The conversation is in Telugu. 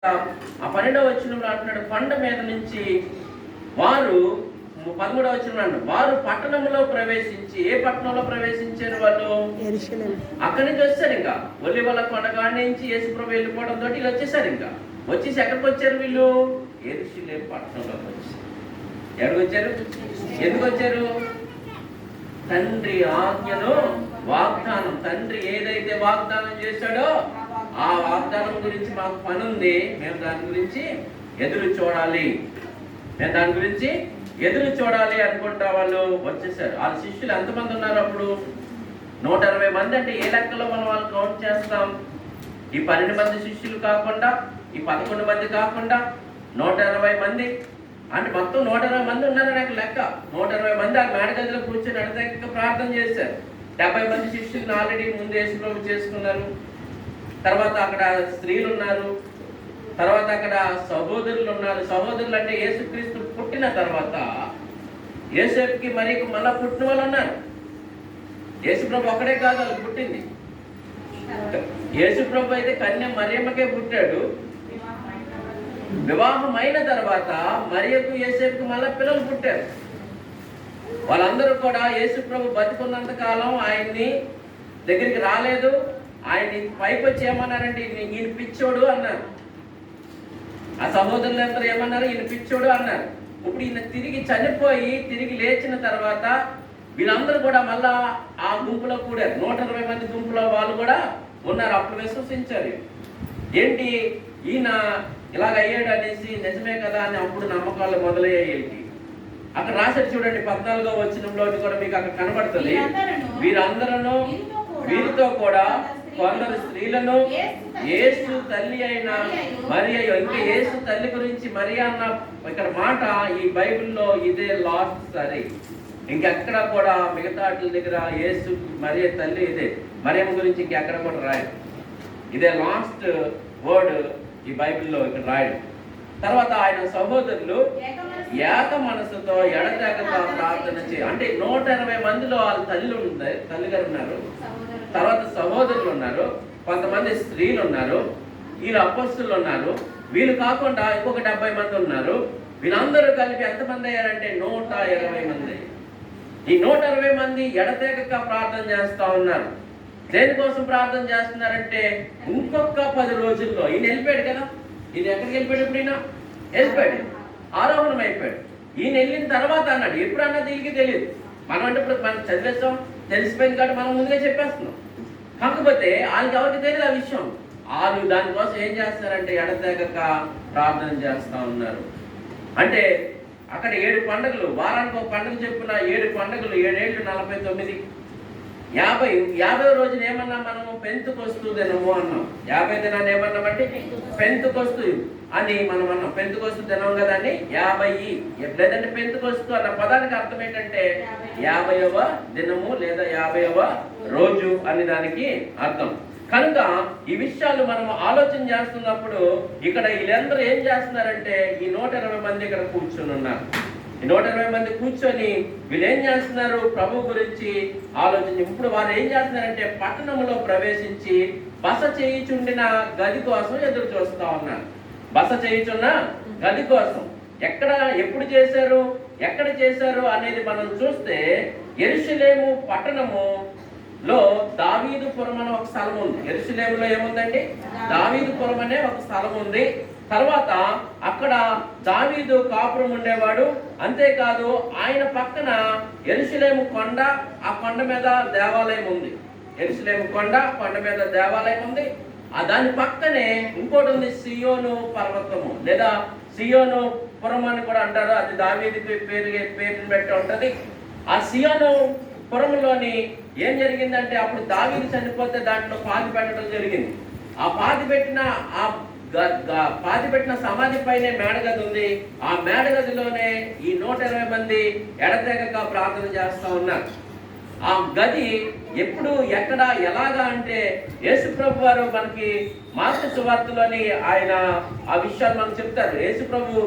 ఆ 12వ వచనంలో అంటున్నాడు, కొండ మీద నుంచి వారు 13వ వచనంలో అంటారు, వారు పట్టణంలో ప్రవేశించి, ఏ పట్టణంలో ప్రవేశించారు వాళ్ళు? అక్కడి నుంచి వచ్చారు. ఇంకా ఒలివల కొండ కాడి నుంచి యేసుప్రభు వెళ్ళిపోవడం తోటి వీళ్ళు వచ్చేసారు. ఇంకా వచ్చేసి ఎక్కడికి వచ్చారు వీళ్ళు? యెరూషలేము పట్టణంలోకి వచ్చారు. ఎక్కడికి వచ్చారు? ఎందుకు వచ్చారు? తండ్రి ఆజ్ఞను, వాగ్దానం, తండ్రి ఏదైతే వాగ్దానం చేశాడో ఆ వాగ్దానం గురించి మాకు పని ఉంది, మేము దాని గురించి ఎదురు చూడాలి, మేము దాని గురించి ఎదురు చూడాలి అనుకుంటా వాళ్ళు వచ్చేసారు. వాళ్ళ శిష్యులు ఎంతమంది ఉన్నారు అప్పుడు? 120 మంది. అంటే ఏ లెక్కలో మనం వాళ్ళు కౌంట్ చేస్తాం? ఈ 12 మంది శిష్యులు కాకుండా, ఈ 11 మంది కాకుండా 120 మంది. అంటే మొత్తం 120 మంది ఉన్నారని నాకు లెక్క. 120 మంది ఆ మేడగదిలో కూర్చొని అడగక ప్రార్థన చేశారు. 70 మంది శిష్యులను ఆల్రెడీ ముందు యేసుప్రభు చేసుకున్నారు. తర్వాత అక్కడ స్త్రీలు ఉన్నారు, తర్వాత అక్కడ సహోదరులు ఉన్నారు. సహోదరులు అంటే యేసుక్రీస్తు పుట్టిన తర్వాత యేసేపుకి మరి మళ్ళా పుట్టిన వాళ్ళు ఉన్నారు. యేసుప్రభు ఒక్కడే కాదు వాళ్ళు పుట్టింది. యేసుప్రభు అయితే కన్య మరియమ్మకే పుట్టాడు. వివాహం అయిన తర్వాత మరియకు యేసేపుకి మళ్ళా పిల్లలు పుట్టారు. వాళ్ళందరూ కూడా యేసుప్రభు బతికున్నంత కాలం ఆయన్ని దగ్గరికి రాలేదు. ఆయన్ని పైకి వచ్చి ఏమన్నారంటే, ఈయన పిచ్చోడు అన్నారు. ఆ సహోదరులు అందరూ ఏమన్నారు? ఈయన పిచ్చోడు అన్నారు. ఇప్పుడు ఈయన తిరిగి చనిపోయి తిరిగి లేచిన తర్వాత వీళ్ళందరూ కూడా మళ్ళా ఆ గుంపులో కూడారు. 120 మంది గుంపులో వాళ్ళు కూడా ఉన్నారు. అప్పుడు విశ్వసించారు. ఏంటి ఈయన ఇలాగ అయ్యాడు అనేసి, నిజమే కదా అని అప్పుడు నమ్మకాలు మొదలయ్యాయి. అక్కడ రాశారు చూడండి, 14వ వచనంలో కూడా మీకు అక్కడ కనబడుతుంది. వీరందరూ వీరితో కూడా కొందరు స్త్రీలను యేసు తల్లి అయిన మరియ, ఇంకా యేసు తల్లి గురించి మరియ అన్న ఇక్కడ మాట ఈ బైబిల్లో ఇదే లాస్ట్ సారి. ఇంకెక్కడ కూడా మిగతా వాటి దగ్గర యేసు మరియ తల్లి ఇదే, మరియమ్మ గురించి ఇంకెక్కడ కూడా రాయడు. ఇదే లాస్ట్ వర్డ్ ఈ బైబిల్లో ఇక్కడ రాయడు. తర్వాత ఆయన సహోదరులు ఏక మనసుతో ఎడతెగక ప్రార్థన అంటే 120 మందిలో వాళ్ళ తల్లిగారు ఉన్నారు, తర్వాత సహోదరులు ఉన్నారు, కొంతమంది స్త్రీలు ఉన్నారు, వీళ్ళు అపోస్తులు ఉన్నారు, వీళ్ళు కాకుండా ఇంకొక 70 మంది ఉన్నారు. వీళ్ళందరూ కలిపి ఎంతమంది అయ్యారంటే 120 మంది. ఈ 120 మంది ఎడతెగక ప్రార్థన చేస్తా ఉన్నారు. దేనికోసం ప్రార్థన చేస్తున్నారంటే, ఇంకొక 10 రోజుల్లో ఈయన వెళ్ళిపోయాడు కదా. ఈయన ఎక్కడికి వెళ్ళిపోయాడు? ఇప్పుడు ఈయన వెళ్ళిపోయాడు, ఆరోహణం అయిపోయాడు. ఈయన వెళ్ళిన తర్వాత అన్నాడు, ఎప్పుడు అన్నది వీళ్ళకి తెలియదు. మనం అంటే ఇప్పుడు మనం చదివేస్తాం, తెలిసిపోయింది కాబట్టి మనం ముందుగా చెప్పేస్తున్నాం. కాకపోతే వాళ్ళకి ఎవరికి తెలియదు ఆ విషయం. వాళ్ళు దానికోసం ఏం చేస్తారంటే ఎడతెగక ప్రార్థన చేస్తూ ఉన్నారు. అంటే అక్కడ 7 పండుగలు, వారానికి ఒక పండుగ చెప్పున 7 పండుగలు, 7 ఏళ్ళు 49, 50వ రోజున ఏమన్నా మనము పెంతుకొస్తు దినము అన్నాం. 50 దినాన్ని ఏమన్నామంటే పెంతుకొస్తు అని మనం అన్నాం. పెంతుకొస్తు దినం కదా అని 50. లేదంటే పెంతుకొస్తు అన్న పదానికి అర్థం ఏంటంటే 50వ దినము లేదా 50వ రోజు అని దానికి అర్థం. కనుక ఈ విషయాలు మనం ఆలోచన చేస్తున్నప్పుడు ఇక్కడ వీళ్ళందరూ ఏం చేస్తున్నారంటే, ఈ 120 మంది ఇక్కడ కూర్చొని ఉన్నారు. ఈ 120 మంది కూర్చొని వీళ్ళు ఏం చేస్తున్నారు? ప్రభు గురించి ఆలోచించి ఇప్పుడు వారు ఏం చేస్తున్నారంటే, పట్టణంలో ప్రవేశించి బస చేయుచుండిన గది కోసం ఎదురు చూస్తా ఉన్నారు. బస చేయుచున్న గది కోసం ఎక్కడ, ఎప్పుడు చేశారు, ఎక్కడ చేశారు అనేది మనం చూస్తే, యెరూషలేము పట్టణములో దావీదుపురం అనే ఒక స్థలం ఉంది. యెరూషలేములో ఏముందండి? దావీదుపురం అనే ఒక స్థలం ఉంది. తర్వాత అక్కడ దావీదు కాపురం ఉండేవాడు. అంతేకాదు ఆయన పక్కన యెరూషలేము కొండ, ఆ కొండ మీద దేవాలయం ఉంది. యెరూషలేము కొండ, కొండ మీద దేవాలయం ఉంది. దాని పక్కనే ఇంకోటి ఉంది, సియోను పర్వతము లేదా సియోను పురం అని కూడా అంటారు. అది దావీదుకి పేరుని పెట్టి ఉంటది. ఆ సియోను పురంలోని ఏం జరిగిందంటే, అప్పుడు దావీదు చనిపోతే దాంట్లో పాతి పెట్టడం జరిగింది. ఆ పాతి పెట్టిన సమాధి పైనే మేడగది ఉంది. ఆ మేడగదిలోనే ఈ 120 మంది ఎడతెగక ప్రార్థన చేస్తా ఉన్నారు. ఆ గది ఎప్పుడు, ఎక్కడ, ఎలాగా అంటే యేసుప్రభు వారు మనకి మార్కు సువార్తలోని ఆయన ఆ విషయాలు మనకు చెప్తారు. యేసుప్రభు